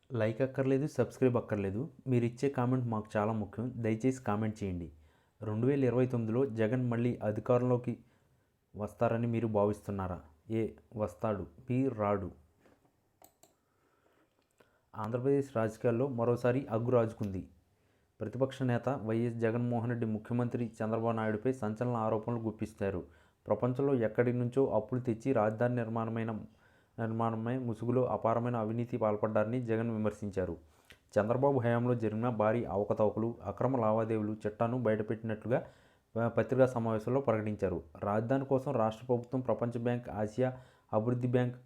Like అక్కర్లేదు, subscribe అక్కర్లేదు. మీరిచ్చే కామెంట్ మాకు చాలా ముఖ్యం. దయచేసి కామెంట్ చేయండి. 2029లో జగన్ మళ్ళీ అధికారంలోకి వస్తారని మీరు భావిస్తున్నారా? ఏ వస్తాడు, బి రాడు. ఆంధ్రప్రదేశ్ రాజకీయాల్లో మరోసారి అగ్గు రాజుకుంది. ప్రతిపక్ష నేత వైఎస్ జగన్మోహన్ రెడ్డి ముఖ్యమంత్రి చంద్రబాబు నాయుడుపై సంచలన ఆరోపణలు గుప్పిస్తారు. ప్రపంచంలో ఎక్కడి నుంచో అప్పులు తెచ్చి రాజధాని నిర్మాణమై ముసుగులో అపారమైన అవినీతి పాల్పడ్డారని జగన్ విమర్శించారు. చంద్రబాబు హయాంలో జరిగిన భారీ అవకతవకలు, అక్రమ లావాదేవీలు చిట్టాను బయటపెట్టినట్లుగా పత్రికా సమావేశంలో ప్రకటించారు. రాజధాని కోసం రాష్ట్ర ప్రభుత్వం ప్రపంచ బ్యాంక్, ఆసియా అభివృద్ధి బ్యాంక్,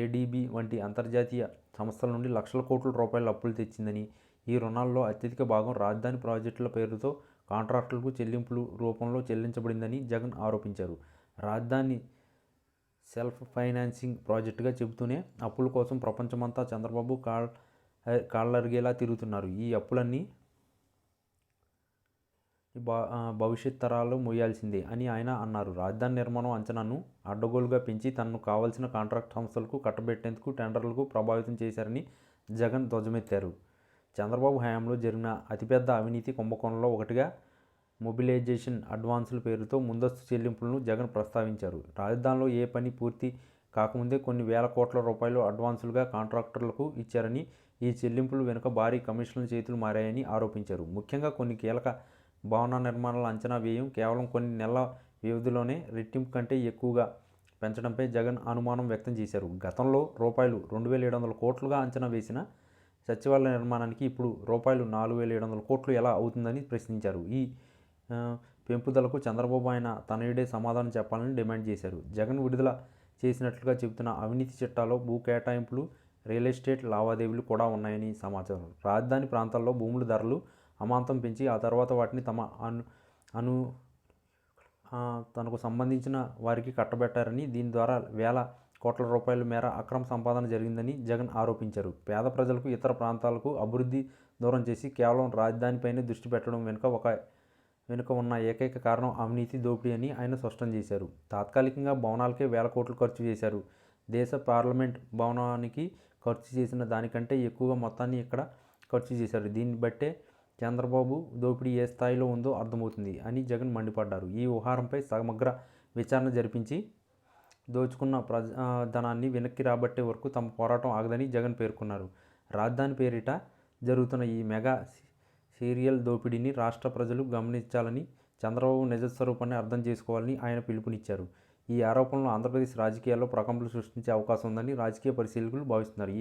ఏడీబీ వంటి అంతర్జాతీయ సంస్థల నుండి లక్షల కోట్ల రూపాయల అప్పులు తెచ్చిందని, ఈ రుణాల్లో అత్యధిక భాగం రాజధాని ప్రాజెక్టుల పేరుతో కాంట్రాక్టులకు చెల్లింపుల రూపంలో చెల్లించబడిందని జగన్ ఆరోపించారు. రాజధాని సెల్ఫ్ ఫైనాన్సింగ్ ప్రాజెక్టుగా చెబుతూనే అప్పుల కోసం ప్రపంచమంతా చంద్రబాబు కాళ్ళరిగేలా తిరుగుతున్నారు. ఈ అప్పులన్నీ భవిష్యత్ తరాలు మోయాల్సిందే అని ఆయన అన్నారు. రాజధాని నిర్మాణం అంచనాను అడ్డగోలుగా పెంచి తనను కావాల్సిన కాంట్రాక్ట్ సంస్థలకు కట్టబెట్టేందుకు టెండర్లకు ప్రభావితం చేశారని జగన్ ధ్వజమెత్తారు. చంద్రబాబు హయాంలో జరిగిన అతిపెద్ద అవినీతి కుంభకోణంలో ఒకటిగా మొబిలైజేషన్ అడ్వాన్సుల పేరుతో ముందస్తు చెల్లింపులను జగన్ ప్రస్తావించారు. రాజధానిలో ఏ పని పూర్తి కాకముందే కొన్ని వేల కోట్ల రూపాయలు అడ్వాన్సులుగా కాంట్రాక్టర్లకు ఇచ్చారని, ఈ చెల్లింపులు వెనుక భారీ కమిషన్ల చేతులు మారాయని ఆరోపించారు. ముఖ్యంగా కొన్ని కీలక భవన నిర్మాణాల అంచనా వ్యయం కేవలం కొన్ని నెలల వ్యవధిలోనే రెట్టింపు కంటే ఎక్కువగా పెంచడంపై జగన్ అనుమానం వ్యక్తం చేశారు. గతంలో రూపాయలు 2700 కోట్లుగా అంచనా వేసిన సచివాలయ నిర్మాణానికి ఇప్పుడు రూపాయలు 4700 కోట్లు ఎలా అవుతుందని ప్రశ్నించారు. ఈ పెంపుదలకు చంద్రబాబు ఆయన తనయుడే సమాధానం చెప్పాలని డిమాండ్ చేశారు. జగన్ విడుదల చేసినట్లుగా చెబుతున్న అవినీతి చిట్టాలో భూ కేటాయింపులు, రియల్ ఎస్టేట్ లావాదేవీలు కూడా ఉన్నాయని సమాచారం. రాజధాని ప్రాంతాల్లో భూముల ధరలు అమాంతం పెంచి ఆ తర్వాత వాటిని తనకు సంబంధించిన వారికి కట్టబెట్టారని, దీని ద్వారా వేల కోట్ల రూపాయల మేర అక్రమ సంపాదన జరిగిందని జగన్ ఆరోపించారు. పేద ప్రజలకు ఇతర ప్రాంతాలకు అభివృద్ధి దూరం చేసి కేవలం రాజధానిపైనే దృష్టి పెట్టడం వెనుక ఉన్న ఏకైక కారణం అవినీతి, దోపిడీ అని ఆయన స్పష్టం చేశారు. తాత్కాలికంగా భవనాలకే వేల కోట్లు ఖర్చు చేశారు. దేశ పార్లమెంట్ భవనానికి ఖర్చు చేసిన దానికంటే ఎక్కువగా మొత్తాన్ని ఇక్కడ ఖర్చు చేశారు. దీన్ని బట్టే చంద్రబాబు దోపిడీ ఏ స్థాయిలో ఉందో అర్థమవుతుంది అని జగన్ మండిపడ్డారు. ఈ వ్యవహారంపై సమగ్ర విచారణ జరిపించి దోచుకున్న ధనాన్ని వెనక్కి రాబట్టే వరకు తమ పోరాటం ఆగదని జగన్ పేర్కొన్నారు. రాజధాని పేరిట జరుగుతున్న ఈ మెగా సీరియల్ దోపిడీని రాష్ట్ర ప్రజలు గమనించాలని, చంద్రబాబు నిజస్వరూపాన్ని అర్థం చేసుకోవాలని ఆయన పిలుపునిచ్చారు. ఈ ఆరోపణలు ఆంధ్రప్రదేశ్ రాజకీయాల్లో ప్రకంపనలు సృష్టించే అవకాశం ఉందని రాజకీయ పరిశీలకులు భావిస్తున్నారు.